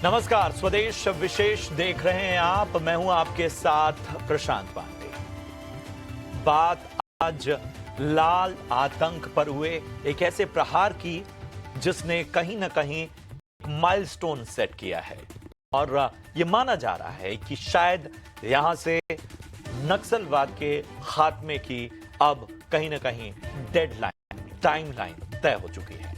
नमस्कार, स्वदेश विशेष देख रहे हैं आप। मैं हूं आपके साथ प्रशांत पांडे। बात आज लाल आतंक पर हुए एक ऐसे प्रहार की जिसने कहीं ना कहीं माइलस्टोन सेट किया है और यह माना जा रहा है कि शायद यहां से नक्सलवाद के खात्मे की अब कहीं ना कहीं डेडलाइन, टाइमलाइन तय हो चुकी है।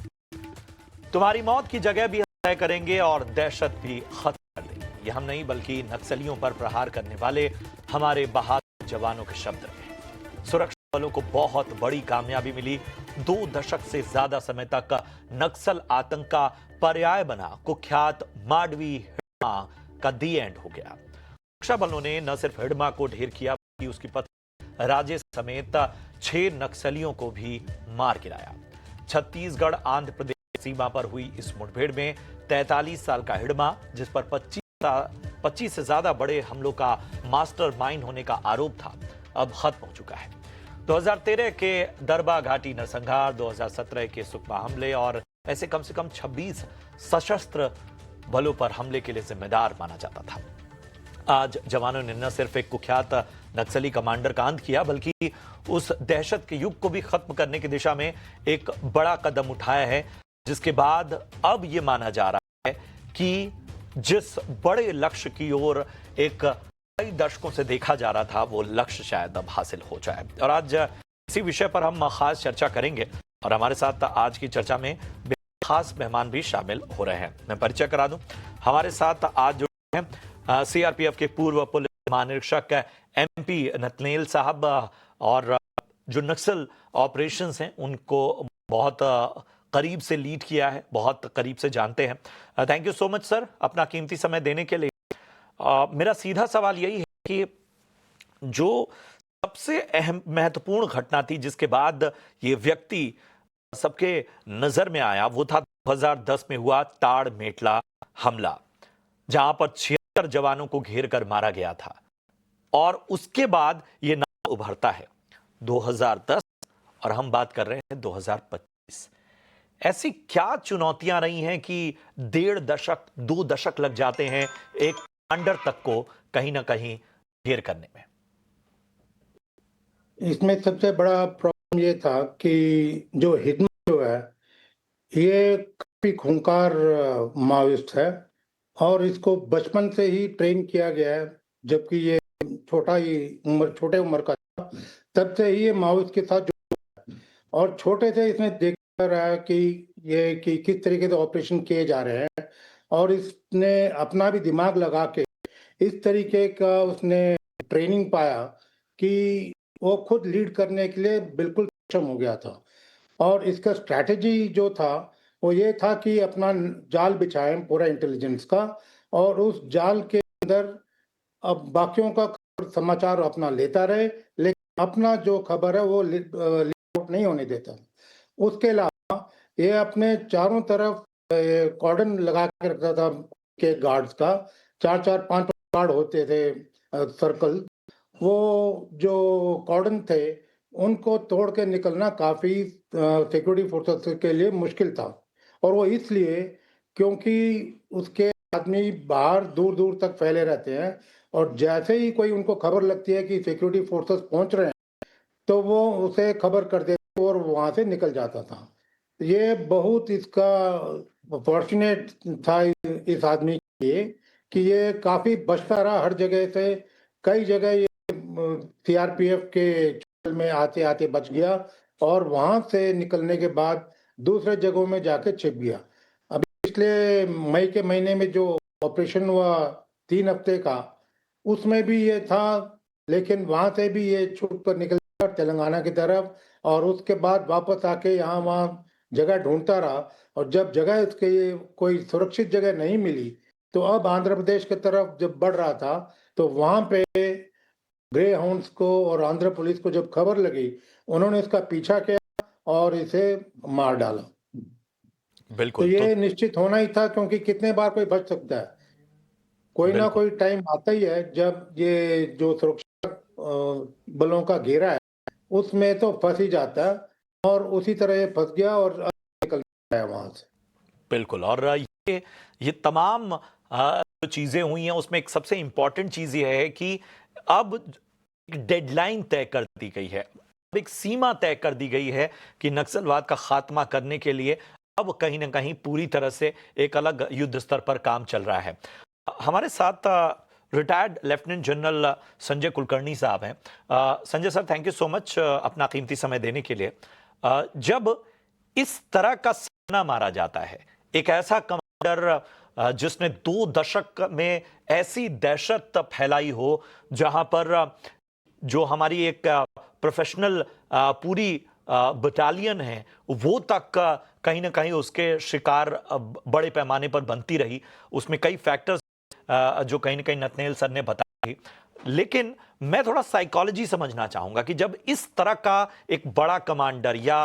तुम्हारी मौत की जगह भी तय करेंगे और दहशत भी खत्म कर देंगे। ये हम नहीं बल्कि नक्सलियों पर प्रहार करने वाले हमारे बहादुर जवानों के शब्द हैं। सुरक्षा बलों को बहुत बड़ी कामयाबी मिली। 2 दशक से ज्यादा समय तक नक्सल आतंक का पर्याय बना कुख्यात माडवी हिडमा का दी एंड हो गया। सुरक्षा बलों ने न सिर्फ हिडमा को ढेर किया बल्कि उसकी पत्नी राजेश समेत 6 नक्सलियों को भी मार गिराया। छत्तीसगढ़ आंध्र प्रदेश सीमा पर हुई इस मुठभेड़ में 43 साल का हिडमा, जिस पर 25 से ज्यादा बड़े हमलों का मास्टरमाइंड होने का आरोप था, अब खत्म हो चुका है। 2013 के दरबा घाटी नरसंहार, 2017 के सुकमा हमले और ऐसे कम से कम 26 सशस्त्र बलों पर हमले के लिए जिम्मेदार माना जाता था। आज जवानों ने न सिर्फ एक कुख्यात नक्सली कमांडर का अंत किया बल्कि उस दहशत के युग को भी खत्म करने की दिशा में एक बड़ा कदम उठाया है, जिसके बाद अब यह माना जा रहा है कि जिस बड़े लक्ष्य की ओर एक कई दशकों से देखा जा रहा था, वो लक्ष्य शायद अब हासिल हो जाए। और आज इसी विषय पर हम खास चर्चा करेंगे और हमारे साथ आज की चर्चा में खास मेहमान भी शामिल हो रहे हैं। मैं परिचय करा दूं, हमारे साथ आज जुड़े हैं सीआरपीएफ के पूर्व पुलिस महानिरीक्षक एमपी नथनेल साहब, और जो नक्सल ऑपरेशंस हैं उनको बहुत करीब से लीड किया है, बहुत करीब से जानते हैं। Thank you so much sir, अपना कीमती समय देने के लिए। मेरा सीधा सवाल यही है कि जो सबसे अहम महत्वपूर्ण घटना थी जिसके बाद ये व्यक्ति सबके नजर में आया, वो था 2010 में हुआ ताड़ मेटला हमला, जहां पर 76 जवानों को घेर कर मारा गया था। और उसके बाद ये नाम उभरता है 2010 और हम बात कर रहे हैं 2025। ऐसी क्या चुनौतियां रही हैं कि 1.5 दशक 2 दशक लग जाते हैं एक कमांडर तक को कहीं ना कहीं घेर करने में? इसमें सबसे बड़ा प्रॉब्लम ये था कि जो हिडमा जो है, ये काफी खूंखार माओइस्ट है और इसको बचपन से ही ट्रेन किया गया है। जबकि ये छोटे उम्र का था, तब से ही ये माओइस्ट के साथ और छोटे से इसने देखा रहा है कि किस तरीके से ऑपरेशन किए जा रहे हैं और इसने अपना भी दिमाग लगा के इस तरीके का उसने ट्रेनिंग पाया कि वो खुद लीड करने के लिए बिल्कुल सक्षम हो गया था। और इसका स्ट्रैटेजी जो था वो ये था कि अपना जाल बिछाएं पूरा इंटेलिजेंस का, और उस जाल के अंदर अब बाकियों का समाचार अपना लेता रहे, लेकिन अपना जो खबर है वो लीक आउट नहीं होने देता। उसके अलावा ये अपने चारों तरफ कॉर्डन लगा के रखता था के गार्ड्स का। 4-4 5 गार्ड होते थे सर्कल। वो जो कॉर्डन थे उनको तोड़ के निकलना काफी सिक्योरिटी फोर्सेस के लिए मुश्किल था, और वो इसलिए क्योंकि उसके आदमी बाहर दूर-दूर तक फैले रहते हैं और जैसे ही कोई उनको खबर लगती है कि सिक्योरिटी फोर्सेस पहुंच रहे हैं, तो वो उसे खबर कर देते और वहां से निकल जाता था। ये बहुत इसका फॉर्चुनेट था इस आदमी के लिए कि ये काफी बचता रहा हर जगह से। कई जगह ये सीआरपीएफ के चक्कर में आते-आते बच गया और वहां से निकलने के बाद दूसरे जगहों में जाके छिप गया। अभी पिछले मई के महीने में जो ऑपरेशन हुआ 3 हफ्ते का, उसमें भी ये था, लेकिन वहां से भी ये छूट कर निकल गया तेलंगाना की तरफ, और उसके बाद वापस आके यहाँ वहाँ जगह ढूंढता रहा। और जब जगह इसके कोई सुरक्षित जगह नहीं मिली, तो अब आंध्र प्रदेश की तरफ जब बढ़ रहा था, तो वहां पे ग्रे हाउंड्स को और आंध्र पुलिस को जब खबर लगी, उन्होंने इसका पीछा किया और इसे मार डाला। तो बिल्कुल। तो ये निश्चित होना ही था, क्योंकि कितने बार कोई बच सकता है। कोई ना बिल्कुल कोई टाइम आता ही है जब ये जो सुरक्षा बलों का घेरा है उसमें तो फंस ही जाता है, और उसी तरह ये फंस गया और निकल आया वहां से। बिल्कुल। और ये तमाम जो चीजें हुई हैं उसमें एक सबसे इंपॉर्टेंट चीज ये है कि अब एक डेडलाइन तय कर दी गई है, अब एक सीमा तय कर दी गई है कि नक्सलवाद का खात्मा करने के लिए अब कहीं ना कहीं पूरी तरह से एक अलग युद्ध स्तर पर काम चल रहा है। हमारे साथ retired lieutenant general Sanjay Kulkarni साहब हैं। Sanjay sir, thank you so much अपना कीमती समय देने के लिए। जब इस तरह का सपना मारा जाता है, एक ऐसा कमांडर जिसने 2 दशक में ऐसी दहशत फैलाई हो, जहां पर जो हमारी एक प्रोफेशनल पूरी बटालियन है वो तक कहीं ना कहीं उसके शिकार बड़े पैमाने पर बनती रही। उसमें कई फैक्टर्स जो कहीं ना कहीं नथनेल सर ने बताया, लेकिन मैं थोड़ा साइकोलॉजी समझना चाहूंगा कि जब इस तरह का एक बड़ा कमांडर या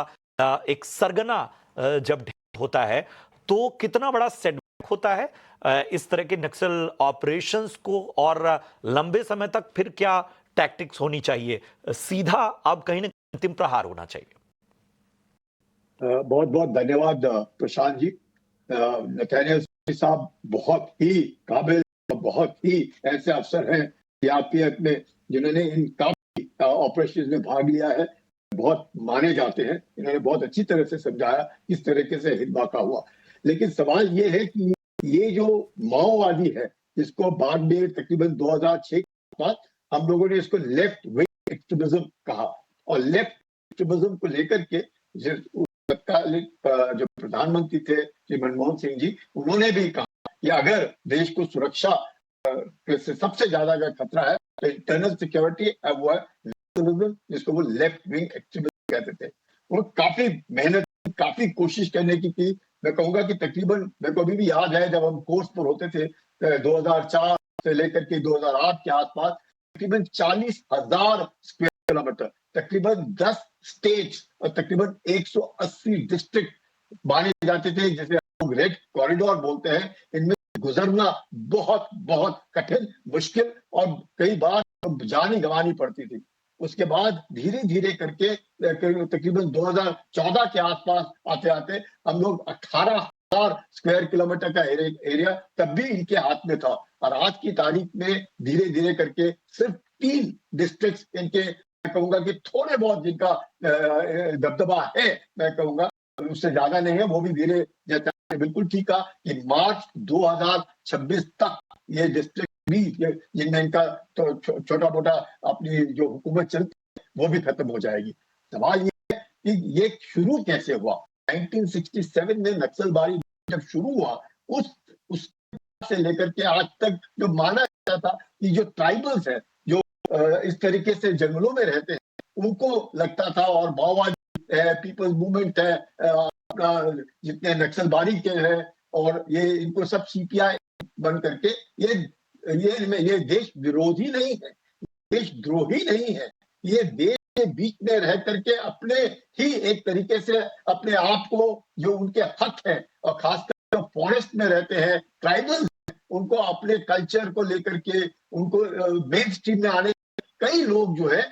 एक सरगना जब होता है तो कितना बड़ा सेटबैक होता है इस तरह के नक्सल ऑपरेशंस को, और लंबे समय तक फिर क्या टैक्टिक्स होनी चाहिए, सीधा अब कहीं ना कहीं अंतिम प्रहार होना चाहिए। बहुत बहुत धन्यवाद प्रशांत जी। नथानियल साहब बहुत ही काबिल, बहुत ही ऐसे अफसर हैं सीआरपीएफ में जिन्होंने इन काफी ऑपरेशन में भाग लिया है, बहुत माने जाते हैं। इन्होंने बहुत अच्छी तरह से समझाया किस तरीके से हिंदवा का हुआ। लेकिन सवाल ये है कि ये जो माओवादी है, जिसको बाद में तकरीबन 2006 के बाद हम लोगों ने इसको लेफ्ट विंग एक्सट्रीमिज्म कहा, और लेफ्ट एक्सट्रीमिज्म को लेकर के तत्कालीन जो प्रधानमंत्री थे श्री मनमोहन सिंह जी, उन्होंने भी कहा कि अगर देश को सुरक्षा से सबसे ज्यादा अगर खतरा है तो इंटरनल सिक्योरिटी, वो है जिसको वो लेफ्ट विंग एक्सट्रीमिज्म कहते थे। वो काफी मेहनत, काफी कोशिश करने की मैं कहूंगा कि तकरीबन मेरे को अभी भी याद है जब हम कोर्स पर होते थे 2004 से लेकर के 2008 के आसपास, तकरीबन 40,000 स्क्वायर किलोमीटर, तकरीबन 10 स्टेट्स और तकरीबन 180 डिस्ट्रिक्ट माने जाते थे, जिसे लोग रेड कॉरिडोर बोलते हैं। इनमें गुजरना बहुत बहुत कठिन, मुश्किल और कई बार जान ही गंवानी पड़ती थी। उसके बाद धीरे धीरे करके तकरीबन 2014 के आसपास आते आते हम लोग 18,000 स्क्वायर किलोमीटर का एरिया तब भी इनके हाथ में था, और आज की तारीख में धीरे धीरे करके सिर्फ 3 डिस्ट्रिक्ट इनके, मैं कहूंगा कि थोड़े बहुत जिनका दबदबा है, मैं कहूंगा उससे ज्यादा नहीं है, वो भी धीरे, जैसे बिल्कुल ठीक कहा कि मार्च 2026 तक ये डिस्ट्रिक्ट भी जिनमें इनका तो छोटा मोटा अपनी जो हुकूमत चलती है वो भी खत्म हो जाएगी। सवाल ये है कि ये शुरू कैसे हुआ। 1967 में नक्सलबारी जब शुरू हुआ, उस से लेकर के आज तक जो माना जाता था कि जो ट्राइबल्स है, जो इस तरीके से जंगलों में रहते हैं, उनको लगता था, और माओवादी है, पीपल्स मूवमेंट है, अपना जितने नक्सलबारी के हैं, और ये इनको सब सीपीआई बन करके ये देश विरोधी नहीं है, देशद्रोही नहीं है, ये देश के बीच में रह करके अपने ही एक तरीके से अपने आप को, जो उनके हक है, और खासकर जो फॉरेस्ट में रहते हैं ट्राइबल्स, उनको अपने कल्चर को लेकर के उनको मेन स्ट्रीम में आने, कई लोग जो है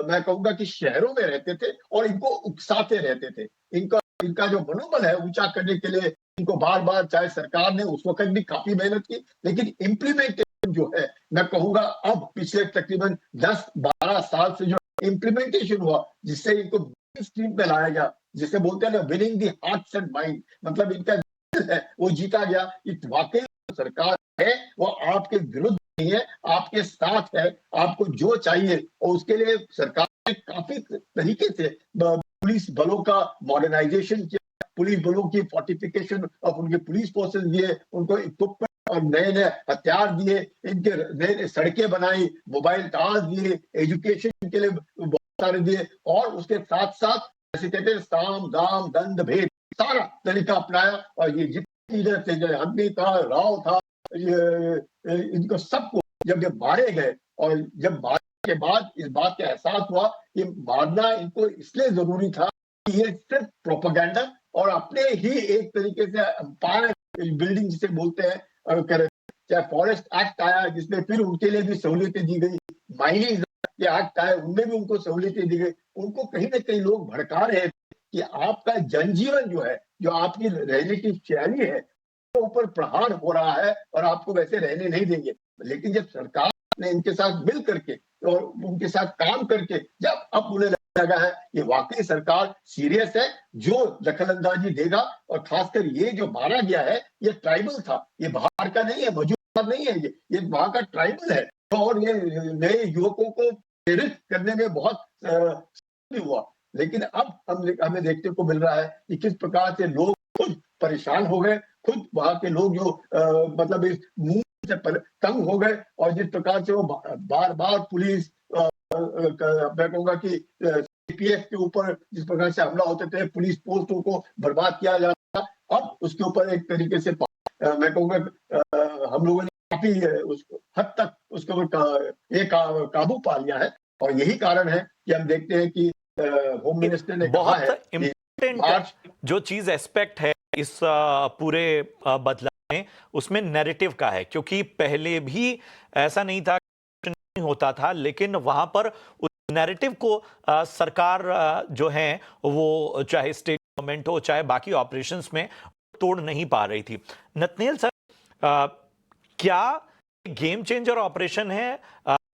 मैं कहूंगा कि शहरों में रहते थे और इनको उकसाते रहते थे। इनका जो मनोबल है ऊंचा करने के लिए इनको बार बार, चाहे सरकार ने उस वक्त भी काफी मेहनत की, लेकिन इम्प्लीमेंटेशन जो है, मैं कहूंगा अब पिछले तकरीबन 10-12 साल से जो इम्प्लीमेंटेशन हुआ, जिससे इनको स्ट्रीम पे लाया गया, जिसे बोलते हैं ना winning the hearts and mind, मतलब इनका है वो जीता गया। वाकई सरकार है वो आपके विरुद्ध नहीं है, आपके साथ है, आपको जो चाहिए, और उसके लिए सरकार ने काफी तरीके से पुलिस बलों का मॉडर्नाइजेशन किया, पुलिस बलों की फोर्टिफिकेशन ऑफ उनके पुलिस फोर्सेस दिए, उनको इक्विपमेंट और नए नए हथियार दिए, इनके नए सड़कें बनाई, मोबाइल टावर्स दिए, एजुकेशन के लिए बहुत सारे दिए, और उसके साथ साथ जैसे कहते हैं साम दाम दंड भेद सारा तरीका अपनाया। और ये जितने लीडर थे, जैसे हम्मी था, राव था, इनको सबको जब जब मारे गए, और जब मारने के बाद इस बात का एहसास हुआ कि मारना इनको इसलिए जरूरी था कि ये सिर्फ प्रोपेगेंडा और अपने ही एक तरीके से एम्पायर बिल्डिंग जिसे बोलते हैं करे। चाहे फॉरेस्ट एक्ट आया जिसमें फिर उनके लिए भी सहूलियतें दी गई, माइनिंग के एक्ट आए उनमें भी उनको सहूलियतें दी गई। उनको कहीं ना कहीं लोग भड़का रहे थे कि आपका जनजीवन जो है, जो आपकी रहने की शैली है, ऊपर प्रहार हो रहा है और आपको वैसे रहने नहीं देंगे। लेकिन जब सरकार ने इनके साथ मिल करके और उनके साथ काम करके जब अब उन्हें लगा है ये वाकई सरकार सीरियस है, जो दखलंदाजी देगा, और खासकर ये जो मारा गया है ये ट्राइबल था, ये बाहर का नहीं है, मौजूद नहीं है, ये वहां का ट्राइबल है। और ये नए युवकों को प्रेरित करने में बहुत भी हुआ। लेकिन अब हमें देखने को मिल रहा है कि किस प्रकार से लोग खुद परेशान हो गए, खुद वहां के लोग जो मतलब इस मुंह से तंग हो गए, और जिस प्रकार से वो बार बार पुलिस मैं कहूंगा कि सीपीएफ के ऊपर जिस प्रकार से हमला होते थे, पुलिस पोस्टों को बर्बाद किया जा रहा था, अब उसके ऊपर एक तरीके से मैं कहूंगा हम लोगों ने काफी हद तक उसके ऊपर काबू पा लिया है। और यही कारण है कि हम देखते हैं कि होम मिनिस्टर ने कहा है बहुत इम्पोर्टेंट जो चीज एस्पेक्ट है इस पूरे बदलाव में, उसमें नैरेटिव का है, क्योंकि पहले भी ऐसा नहीं था, नहीं होता था, लेकिन वहां पर उस नैरेटिव को सरकार जो है वो चाहे स्टेट गवर्नमेंट हो चाहे बाकी ऑपरेशंस में तोड़ नहीं पा रही थी। नतनेल सर, क्या गेम चेंजर ऑपरेशन है?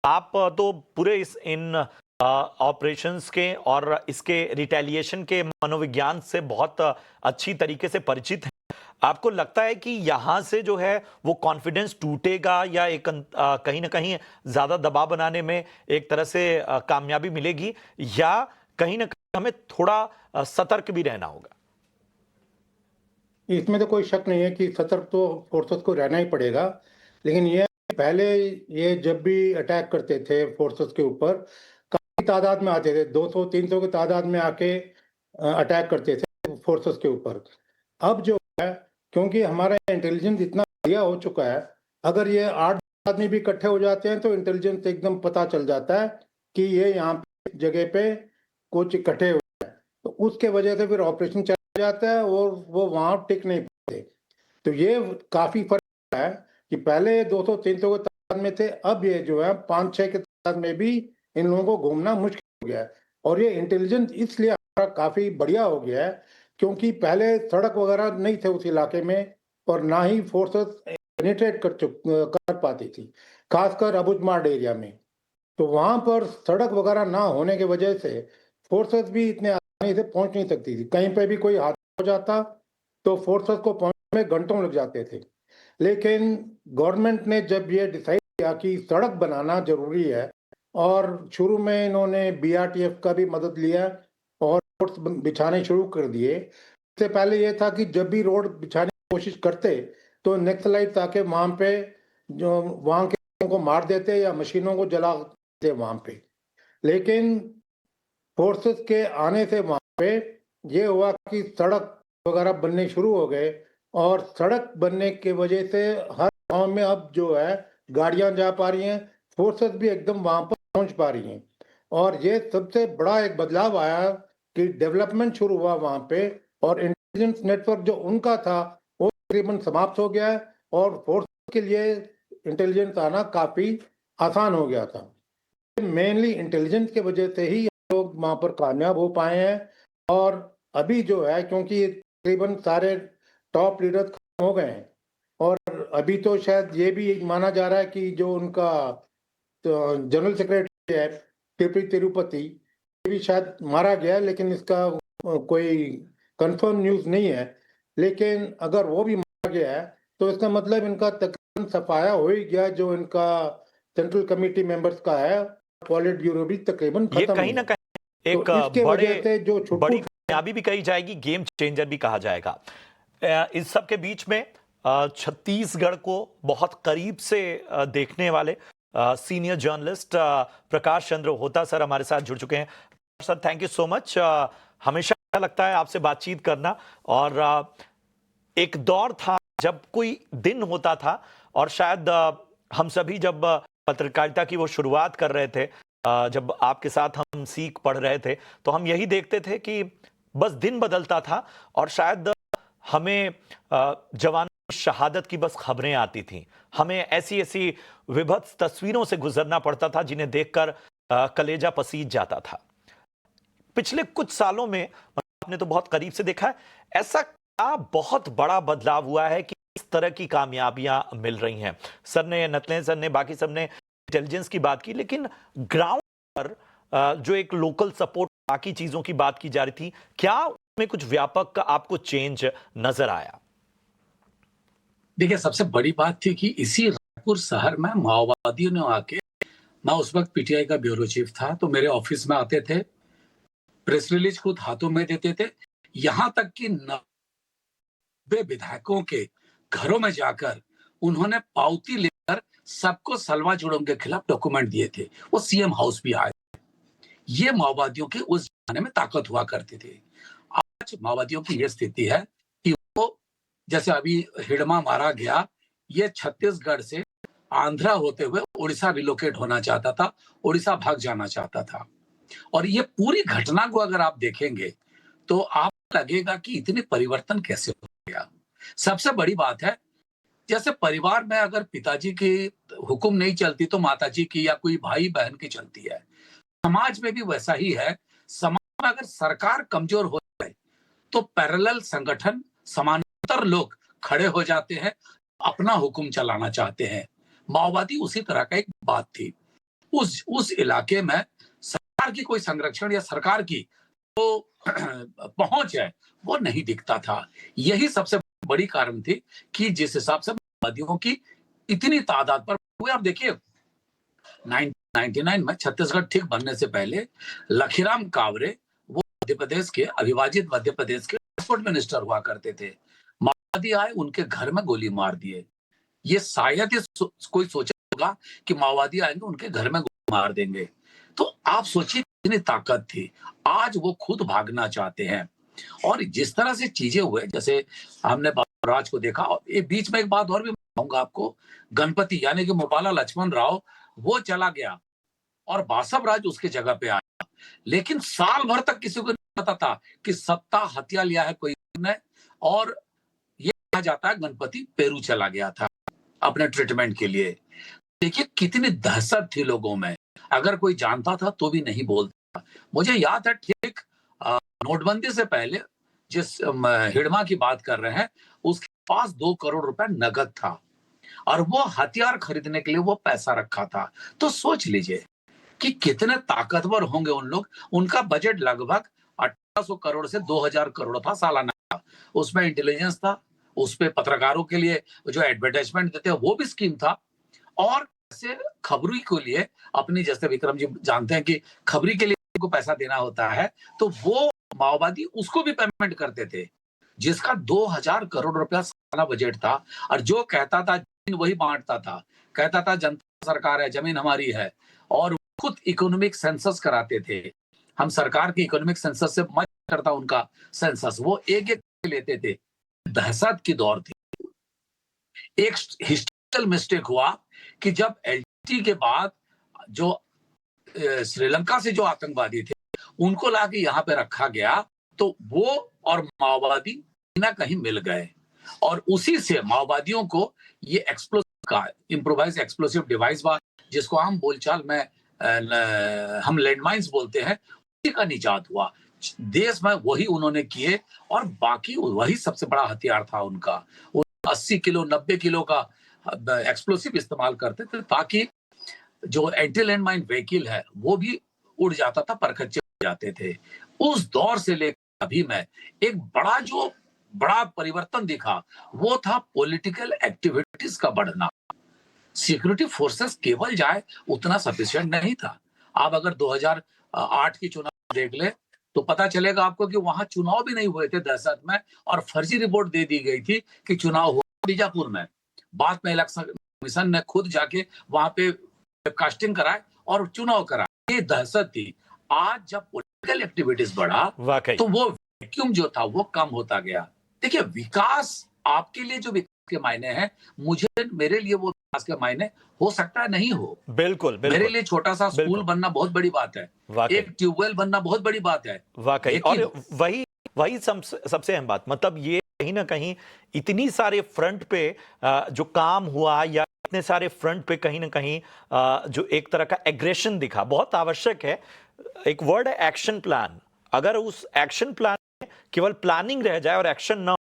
आप तो पूरे इन ऑपरेशंस के और इसके रिटेलिएशन के मनोविज्ञान से बहुत अच्छी तरीके से परिचित हैं। आपको लगता है कि यहां से जो है वो कॉन्फिडेंस टूटेगा, या एक कहीं ना कहीं ज्यादा दबाव बनाने में एक तरह से कामयाबी मिलेगी, या कहीं ना कहीं हमें थोड़ा सतर्क भी रहना होगा? इसमें तो कोई शक नहीं है कि सतर्क तो फोर्सेस को रहना ही पड़ेगा। लेकिन ये पहले ये जब भी अटैक करते थे फोर्सेस के ऊपर, काफी तादाद में आते थे, 200-300 की तादाद में आके अटैक करते थे फोर्सेस के ऊपर। अब जो है, क्योंकि हमारा इंटेलिजेंस इतना बढ़िया हो चुका है, अगर ये 8 आदमी भी इकट्ठे हो जाते हैं तो इंटेलिजेंस एकदम पता चल जाता है कि ये यहाँ पे जगह पे कुछ इकट्ठे हुए हैं, तो उसके वजह से फिर ऑपरेशन चला जाता है और वो वहां टिक नहीं पाते। तो ये काफी फर्क है कि पहले 200-300 के तादाद में थे, अब ये जो है 5-6 के तादाद में भी इन लोगों को घूमना मुश्किल हो गया है। और ये इंटेलिजेंस इसलिए हमारा काफी बढ़िया हो गया है क्योंकि पहले सड़क वगैरह नहीं थे उस इलाके में, और ना ही फोर्सेस पेनिट्रेट कर पाती थी, खासकर अबुझमाड़ एरिया में। तो वहां पर सड़क वगैरह ना होने की वजह से फोर्सेस भी इतने आसानी से पहुंच नहीं सकती थी। कहीं पे भी कोई हादसा हो जाता तो फोर्सेस को पहुंचने में घंटों लग जाते थे। लेकिन गवर्नमेंट ने जब ये डिसाइड किया कि सड़क बनाना जरूरी है, और शुरू में इन्होंने बीआरटीएफ का भी मदद लिया और रोड बिछाने शुरू कर दिए। इससे पहले ये था कि जब भी रोड बिछाने की कोशिश करते तो नक्सलाइट आके वहां पे जो वहां के लोगों को मार देते या मशीनों को जला देते वहां पे। लेकिन फोर्सेस के आने से वहां पे ये हुआ कि सड़क वगैरह बनने शुरू हो गए, और सड़क बनने की वजह से हर गांव में अब जो है गाड़ियां जा पा रही हैं, फोर्सेस भी एकदम वहां पर पहुंच पा रही हैं। और ये सबसे बड़ा एक बदलाव आया कि डेवलपमेंट शुरू हुआ वहां पे, और इंटेलिजेंस नेटवर्क जो उनका था वो तकरीबन समाप्त हो गया है, और फोर्स के लिए इंटेलिजेंस आना काफी आसान हो गया था। मेनली इंटेलिजेंस की वजह से ही लोग वहां पर कामयाब हो पाए हैं। और अभी जो है, क्योंकि तकरीबन सारे टॉप लीडर्स खत्म हो गए हैं, और अभी तो शायद ये भी माना जा रहा है कि जो उनका जनरल सेक्रेटरी है तिरुपति, ये भी शायद मारा गया है, लेकिन इसका कोई कंफर्म न्यूज नहीं है। लेकिन अगर वो भी मारा गया है तो इसका मतलब इनका तकरीबन सफाया हो ही गया, जो इनका सेंट्रल कमेटी मेंबर्स का है, पॉलिट ब्यूरो भी तकरीबन ये खत्म कहीं ना कहीं एक तो इसके वजह से जो बड़ी कामयाबी भी कही जाएगी, गेम चेंजर भी कहा जाएगा। इस सब के बीच में छत्तीसगढ़ को बहुत करीब से देखने वाले सीनियर जर्नलिस्ट प्रकाश चंद्र होता सर हमारे साथ जुड़ चुके हैं। Sir, thank you so much. हमेशा अच्छा लगता है आपसे बातचीत करना। और एक दौर था जब कोई दिन होता था, और शायद हम सभी जब पत्रकारिता की वो शुरुआत कर रहे थे, जब आपके साथ हम सीख पढ़ रहे थे, तो हम यही देखते थे कि बस दिन बदलता था और शायद हमें जवानों की शहादत की बस खबरें आती थी। हमें ऐसी ऐसी विभत्स तस्वीरों से गुजरना पड़ता था जिन्हें देखकर कलेजा पसीज जाता था। पिछले कुछ सालों में आपने तो बहुत करीब से देखा है, ऐसा क्या बहुत बड़ा बदलाव हुआ है कि इस तरह की कामयाबियां मिल रही हैं। नतले सर ने, बाकी सब ने इंटेलिजेंस की बात की, लेकिन ग्राउंड पर जो एक लोकल सपोर्ट, बाकी चीजों की बात की जा रही थी, क्या उसमें कुछ व्यापक आपको चेंज नजर आया? देखिए, सबसे बड़ी बात थी कि इसी रायपुर शहर में माओवादियों ने आके, मैं उस वक्त पीटीआई का ब्यूरो चीफ था, तो मेरे ऑफिस में आते थे, प्रेस रिलीज खुद हाथों में देते थे, यहां तक कि 90 विधायकों के घरों में जाकर उन्होंने पावती लेकर सबको सलवा जुड़ों के खिलाफ डॉक्यूमेंट दिए थे। वो सीएम हाउस भी आए। ये माओवादियों की उस जमाने में ताकत हुआ करती थी। आज माओवादियों की यह स्थिति है कि वो, जैसे अभी हिडमा मारा गया, ये छत्तीसगढ़ से आंध्रा होते हुए उड़ीसा रिलोकेट होना चाहता था, उड़ीसा भाग जाना चाहता था। और ये पूरी घटना को अगर आप देखेंगे तो आप लगेगा कि इतनी परिवर्तन कैसे हो गया। सबसे बड़ी बात है, जैसे परिवार में अगर पिताजी की हुक्म नहीं चलती तो माताजी की या कोई भाई बहन की चलती है। समाज में भी वैसा ही है। समाज में अगर सरकार कमजोर हो जाए तो पैरेलल संगठन, समानांतर लोग खड़े हो जाते हैं, अपना हुक्म चलाना चाहते हैं। माओवादी उसी तरह का एक बात थी। उस इलाके में सरकार की कोई संरक्षण या सरकार की तो पहुंच है वो नहीं दिखता था। यही सबसे बड़ी कारण थी कि जिस हिसाब से माओवादियों की इतनी तादाद पर हुए। आप देखिए 1999 में छत्तीसगढ़ ठीक बनने से पहले लखीराम कावरे, वो मध्य प्रदेश के, अविभाजित मध्य प्रदेश के ट्रांसपोर्ट मिनिस्टर हुआ करते थे। माओवादी आए, उनके घर में गोली मार दिए। ये शायद कोई सोचा होगा कि माओवादी आएंगे उनके घर में गोली मार देंगे। तो आप सोचिए कितनी ताकत थी। आज वो खुद भागना चाहते हैं। और जिस तरह से चीजें हुए, जैसे हमने राज को देखा, और ये बीच में एक बात और भी कहूंगा आपको, गणपति यानी कि मोपाला लक्ष्मण राव वो चला गया और बासव राज उसके जगह पे आया। लेकिन साल भर तक किसी को नहीं पता था कि सत्ता हत्या लिया है कोई ने, और ये कहा जाता है गणपति पेरू चला गया था अपने ट्रीटमेंट के लिए। देखिए कितनी दहशत थी लोगों में। अगर कोई जानता था तो भी नहीं बोलता। मुझे याद है ठीक नोटबंदी से पहले जिस हिडमा की बात कर रहे हैं, उसके पास 2 करोड़ रुपए नगद था और वो हथियार खरीदने के लिए वो पैसा रखा था। तो सोच लीजिए कि कितने ताकतवर होंगे उन लोग। उनका बजट लगभग 1800 करोड़ से 2000 करोड़ था सालाना। उसमें इंटेलिजेंस था, उस पे पत्रकारों के लिए जो एडवर्टाइजमेंट देते हैं वो भी स्कीम था, और ऐसे खबरी के लिए अपनी, जैसे विक्रम जी जानते हैं कि खबरी के लिए को पैसा देना होता है, तो वो माओवादी उसको भी पेमेंट करते थे, जिसका 2000 करोड़ रुपया सालाना बजट था। और जो कहता था जमीन वही बांटता था, कहता था जनता सरकार है, जमीन हमारी है, और खुद इकोनॉमिक सेंसस कराते थे। हम सरकार की इकोनॉमिक सेंसस से मत करता उनका सेंसस, वो एक लेते थे। दहशत की दौर थी। एक हिस्टोरिकल मिस्टेक हुआ कि जब एलटीटी के बाद जो श्रीलंका से जो आतंकवादी थे उनको लाके यहाँ पे रखा गया, तो वो और माओवादी कहीं ना कहीं मिल गए, और उसी से माओवादियों को ये एक्सप्लोसिव का इम्प्रोवाइज एक्सप्लोसिव डिवाइस जिसको आम बोलचाल में हम लैंडमाइंस बोलते हैं, उसी का निजात हुआ। देश में वही उन्होंने किए, और बाकी वही सबसे बड़ा हथियार था उनका। वो 80 किलो 90 किलो का एक्सप्लोसिव इस्तेमाल करते थे, ताकि जो एंटी लैंड माइन व्हीकल है वो भी उड़ जाता था, परखच्चे उड़ जाते थे। उस दौर से लेकर अभी में एक बड़ा परिवर्तन दिखा, वो था पॉलिटिकल एक्टिविटीज का बढ़ना। सिक्योरिटी फोर्सेस केवल जाए उतना सफिशिएंट नहीं था। आप अगर 2008 की चुनाव देख ले तो पता चलेगा आपको कि वहां चुनाव भी नहीं हुए थे दहशत में, और फर्जी रिपोर्ट दे दी गई थी कि चुनाव हुआ बीजापुर में। बाद में इलेक्शन कमीशन ने खुद जाके वहां पे कास्टिंग कराए और चुनाव कराए। ये दहशत थी। आज जब पॉलिटिकल एक्टिविटीज बढ़ा तो वो वैक्यूम जो था वो कम होता गया। देखिए विकास आपके लिए जो विकास के मायने हैं, मेरे लिए वो विकास के मायने हो सकता है नहीं हो। बिल्कुल मेरे लिए छोटा सा स्कूल बनना बहुत बड़ी बात है, एक ट्यूबवेल बनना बहुत बड़ी बात है। वाकई, और वही सबसे अहम बात, मतलब ये कहीं ना कहीं इतनी सारे फ्रंट पे जो काम हुआ, या इतने सारे फ्रंट पे कहीं ना कहीं जो एक तरह का एग्रेशन दिखा, बहुत आवश्यक है। एक वर्ड है एक्शन प्लान। अगर उस एक्शन प्लान में केवल प्लानिंग रह जाए और एक्शन ना हो,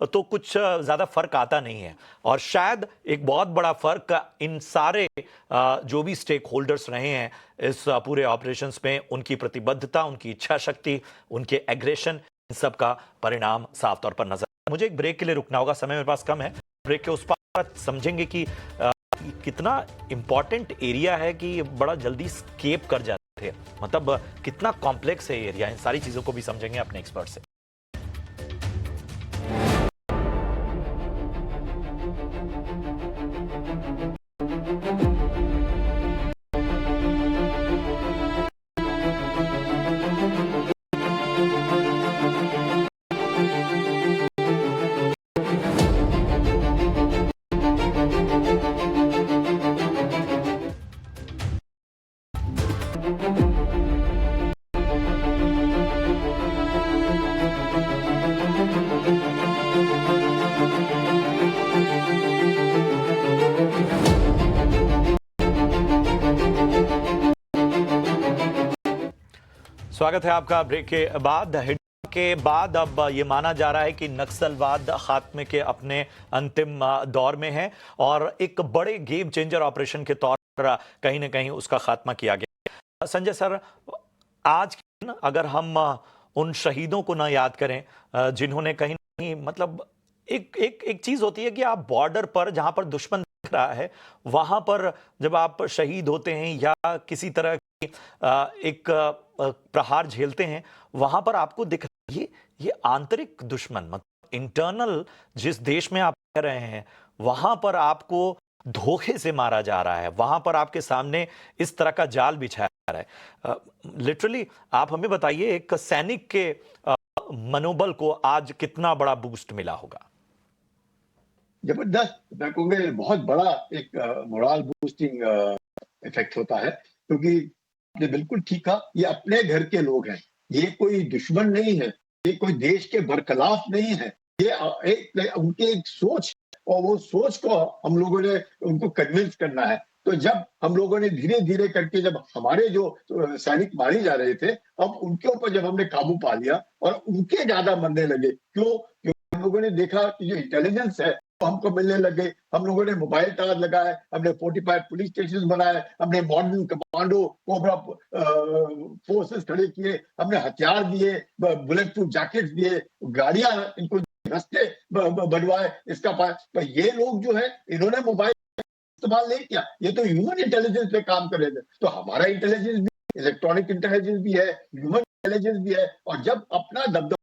तो कुछ ज़्यादा फर्क आता नहीं है। और शायद एक बहुत बड़ा फर्क इन सारे जो भी स्टेक होल्डर्स रहे हैं इस पूरे ऑपरेशंस में, उनकी प्रतिबद्धता, उनकी इच्छा शक्ति, उनके एग्रेशन, इन सब का परिणाम साफ तौर पर नजर। मुझे एक ब्रेक के लिए रुकना होगा, समय मेरे पास कम है। ब्रेक के उस पार समझेंगे कि कितना इंपॉर्टेंट एरिया है कि ये बड़ा जल्दी स्केप कर जाते थे, मतलब कितना कॉम्प्लेक्स है एरिया। इन सारी चीजों को भी समझेंगे अपने एक्सपर्ट से। स्वागत है आपका ब्रेक के बाद। हिडमा के बाद अब ये माना जा रहा है कि नक्सलवाद खात्मे के अपने अंतिम दौर में है और एक बड़े गेम चेंजर ऑपरेशन के तौर पर कहीं ना कहीं उसका खात्मा किया गया। संजय सर, आज के दिन अगर हम उन शहीदों को ना याद करें जिन्होंने कहीं ना कहीं, मतलब एक एक एक चीज होती है कि आप बॉर्डर पर जहां पर दुश्मन दिख रहा है वहां पर जब आप शहीद होते हैं या किसी तरह की एक प्रहार झेलते हैं, वहां पर आपको दिख रहा है ये आंतरिक दुश्मन, मतलब इंटरनल जिस देश में आप रह रहे हैं वहां पर आपको धोखे से मारा जा रहा है, वहां पर आपके सामने इस तरह का जाल बिछाया जा रहा है। लिटरली आप हमें बताइए, एक सैनिक के मनोबल को आज कितना बड़ा बूस्ट मिला होगा? जबरदस्त, मैं कहूँगा बहुत बड़ा एक मोरल बूस्टिंग इफेक्ट होता है, क्योंकि आपने बिल्कुल ठीक कहा, ये अपने घर के लोग हैं, ये कोई दुश्मन नहीं है, ये कोई देश के बरखिलाफ नहीं है, ये उनकी एक सोच, और वो सोच को हम लोगों ने उनको कन्विंस करना है। तो जब हम लोगों ने धीरे धीरे करके, जब हमारे जो सैनिक मारे जा रहे थे, अब उनके ऊपर जब हमने काबू पा लिया और उनके ज्यादा मरने लगे, क्योंकि हम लोगों ने देखा कि जो इंटेलिजेंस है हमको मिलने लगे। हम लोगों ने मोबाइल टावर लगाए, हमने 45 पुलिस स्टेशन बनाए, हमने मॉडर्न कमांडो कोबरा फोर्सेस खड़े किए, हमने हथियार दिए, बुलेट प्रूफ जैकेट दिए, गाड़ियां इनको रास्ते बनवाए। इसका पर ये लोग जो है, इन्होंने मोबाइल इस्तेमाल नहीं किया, ये तो ह्यूमन इंटेलिजेंस पे काम कर रहे थे। तो हमारा इंटेलिजेंस भी इलेक्ट्रॉनिक इंटेलिजेंस भी है, ह्यूमन इंटेलिजेंस भी है। और जब अपना दबदबा,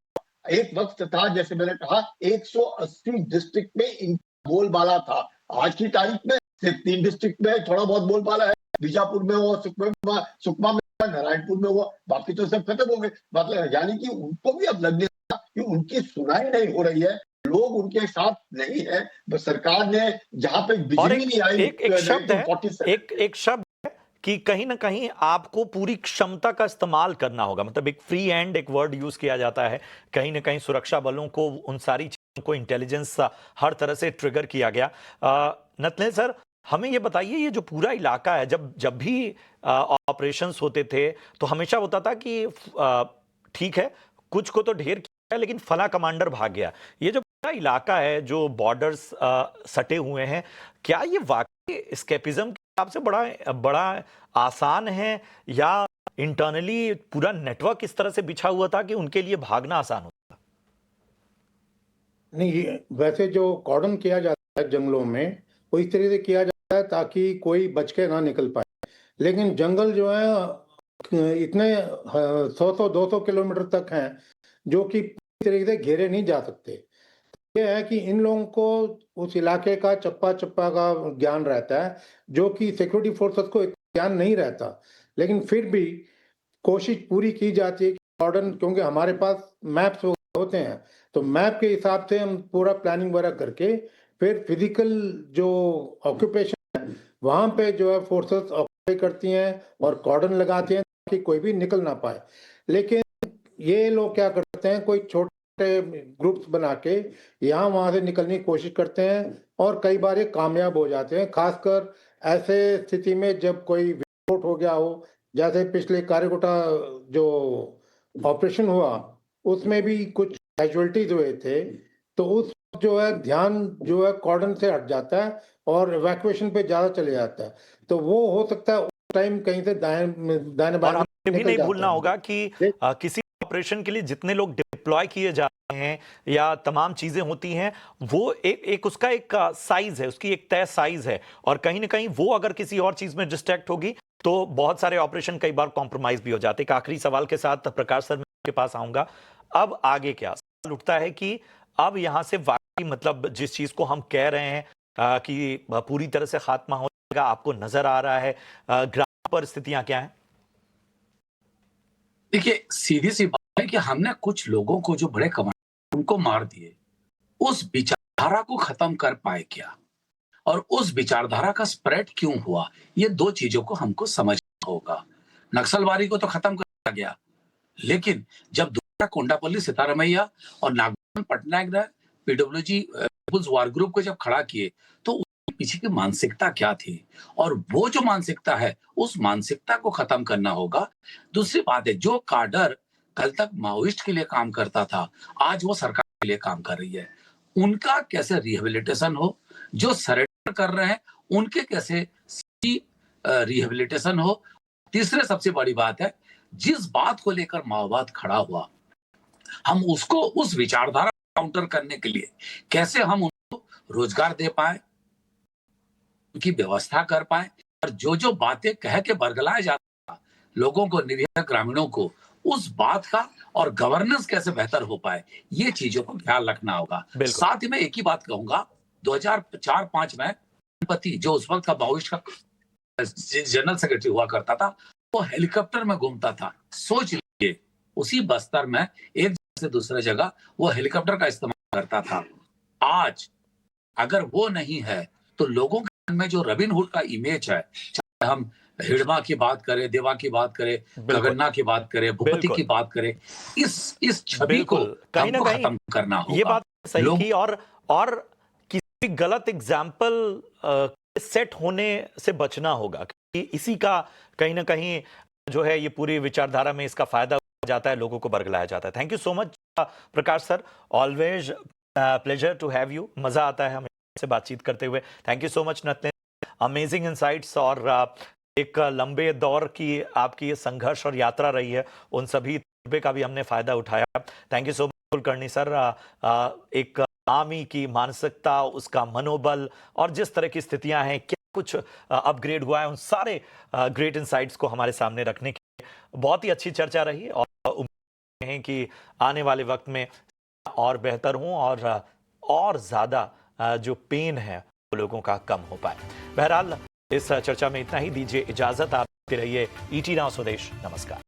एक वक्त था जैसे मैंने कहा 180 डिस्ट्रिक्ट में इनका बोलबाला था, आज की तारीख में सिर्फ 3 डिस्ट्रिक्ट में थोड़ा बहुत बोलबाला है, बीजापुर में हो, सुकमा में, नारायणपुर में हो, बाकी तो सब खत्म हो गए। मतलब यानी कि उनको भी अब लगने लगा कि उनकी सुनाई नहीं हो रही है, लोग उनके साथ नहीं है। बस सरकार ने जहां पे बिजली नहीं आई, एक शब्द है, एक शब्द कि कहीं ना कहीं आपको पूरी क्षमता का इस्तेमाल करना होगा, मतलब एक फ्री हैंड एक वर्ड यूज किया जाता है। कहीं ना कहीं सुरक्षा बलों को उन सारी चीजों को, इंटेलिजेंस हर तरह से ट्रिगर किया गया। नतनेल सर, हमें ये बताइए, ये जो पूरा इलाका है, जब भी ऑपरेशंस होते थे तो हमेशा होता था कि ठीक है कुछ को तो ढेर किया है लेकिन फला कमांडर भाग गया। ये जो पूरा इलाका है, जो बॉर्डर्स सटे हुए हैं, क्या ये वाकई एस्केपिज्म के हिसाब से बड़ा आसान है, या इंटरनली पूरा नेटवर्क इस तरह से बिछा हुआ था कि उनके लिए भागना आसान होता? नहीं, वैसे जो कॉर्डन किया जाता है जंगलों में, वो इस तरह से किया जाता है ताकि कोई बच के ना निकल पाए। लेकिन जंगल जो है इतने 100-200 किलोमीटर तक हैं जो कि पूरी तरीके से घेरे नहीं जा सकते। ये है कि इन लोगों को उस इलाके का चप्पा चप्पा का ज्ञान रहता है, जो कि सिक्योरिटी फोर्सेस को ज्ञान नहीं रहता। लेकिन फिर भी कोशिश पूरी की जाती है कि कॉर्डन, क्योंकि हमारे पास मैप्स होते हैं, तो मैप के हिसाब से हम पूरा प्लानिंग वगैरह करके फिर फिजिकल जो ऑक्यूपेशन है वहां पे जो है फोर्सेस ऑक्यूपाई करती हैं और कॉर्डन लगाती हैं ताकि कोई भी निकल ना पाए। लेकिन ये लोग क्या करते हैं, कोई छोटे ग्रुप्स बना के यहाँ वहां से निकलने की कोशिश करते हैं और कई बार ये कामयाब हो जाते हैं, खासकर ऐसे स्थिति में जब कोई विस्फोट हो गया हो, जैसे पिछले कारीकोटा जो ऑपरेशन हुआ उसमें भी कुछ कैजुअलिटीज हुए थे। तो उस जो है ध्यान जो है कॉर्डन से हट जाता है और इवैक्यूएशन पे ज्यादा चले जाता है, तो वो हो सकता है उस टाइम कहीं से दाएं और बाएं हमें भी निकल नहीं जाता भूलना है। होगा कि किसी ऑपरेशन के लिए जितने लोग डिप्लॉय किए जा रहे हैं या तमाम चीजें होती हैं, वो एक उसका एक साइज है, उसकी एक तय साइज है, और कहीं ना कहीं वो अगर किसी और चीज में डिस्ट्रैक्ट होगी तो बहुत सारे ऑपरेशन कई बार कॉम्प्रोमाइज भी हो जाते हैं। एक आखिरी सवाल के साथ प्रकाश सर मैं आपके पास आऊंगा। अब आगे क्या सवाल उठता है कि अब यहां से वाकई मतलब जिस चीज को हम कह रहे हैं कि पूरी तरह से खात्मा हो जाएगा, आपको नजर आ रहा है, ग्राउंड पर स्थितियां क्या हैं? देखिए, सीधी सी बात है कि हमने कुछ लोगों को जो बड़े कमांडर उनको मार दिए, उस विचारधारा को खत्म कर पाए क्या, और उस विचारधारा का स्प्रेड क्यों हुआ, ये दो चीजों को हमको समझना होगा। नक्सलवादी को तो खत्म कर गया, लेकिन जब दूसरा कोंडापल्ली सीतारमैया और नागभूषण पटनायक ने पीडब्ल्यूजी पीपुल्स वार ग्रुप को जब खड़ा किए, तो उसके पीछे की मानसिकता क्या थी, और वो जो मानसिकता है उस मानसिकता को खत्म करना होगा। दूसरी बात है, जो काडर कल तक माओइस्ट के लिए काम करता था, आज वो सरकार के लिए काम कर रही है, उनका कैसे रिहेबिलिटेशन हो, जो सरेंडर कर रहे हैं उनके कैसे रिहेबिलिटेशन हो। तीसरे सबसे बड़ी बात है, जिस बात को लेकर माओवाद खड़ा हुआ, हम उसको उस विचारधारा काउंटर करने के लिए कैसे हम उनको रोजगार दे पाए, उनकी व्यवस्था कर पाए, और जो जो बातें कह के बरगलाया जाता था लोगों को, निरीह ग्रामीणों को, उस बात का और गवर्नेंस कैसे बेहतर हो पाए, ये चीजों को ख्याल रखना होगा। बिल्कुल। साथ ही मैं एक ही बात कहूंगा, 2004-5 में पति जो उस वक्त का माओइस्ट का जनरल सेक्रेटरी हुआ करता था, वो हेलीकॉप्टर में घूमता था। सोच लीजिए, उसी बस्तर में एक जगह से दूसरे जगह वो हेलीकॉप्टर का इस्तेमाल करता था। आज अगर वो नहीं है तो लोगों के मन में जो रॉबिन हुड का इमेज है, चाहे हम हिड़मा की बात करें, देवा की बात करें, बिल्कुल। गगन्ना की बात करें, भूपति बिल्कुल। की बात करें, इस छवि को बिल्कुल, कहीं ना हमको कहीं खत्म करना ये होगा। बात सही लोग की, और किसी भी गलत एग्जाम्पल सेट होने से बचना होगा, क्योंकि इसी का कहीं ना कहीं जो है ये पूरी विचारधारा में इसका फायदा हो जाता है, लोगों को बरगलाया जाता है। Thank you so much Prakash sir, always pleasure to have you, मजा आता है हमें से बातचीत करते हुए। थैंक यू सो मच नतने, अमेजिंग इनसाइट्स, और एक लंबे दौर की आपकी ये संघर्ष और यात्रा रही है, उन सभी तजुर्बे का भी हमने फायदा उठाया। Thank you so much Kulkarni sir, एक आर्मी की मानसिकता, उसका मनोबल, और जिस तरह की स्थितियां हैं, क्या कुछ अपग्रेड हुआ है, उन सारे ग्रेट इनसाइट्स को हमारे सामने रखने की बहुत ही अच्छी चर्चा रही, और उम्मीद है कि आने वाले वक्त में और बेहतर हों, और ज्यादा जो पेन है वो लोगों का कम हो पाए। बहरहाल इस चर्चा में इतना ही, दीजिए इजाजत, आप देखते रहिए ET Now स्वदेश। नमस्कार।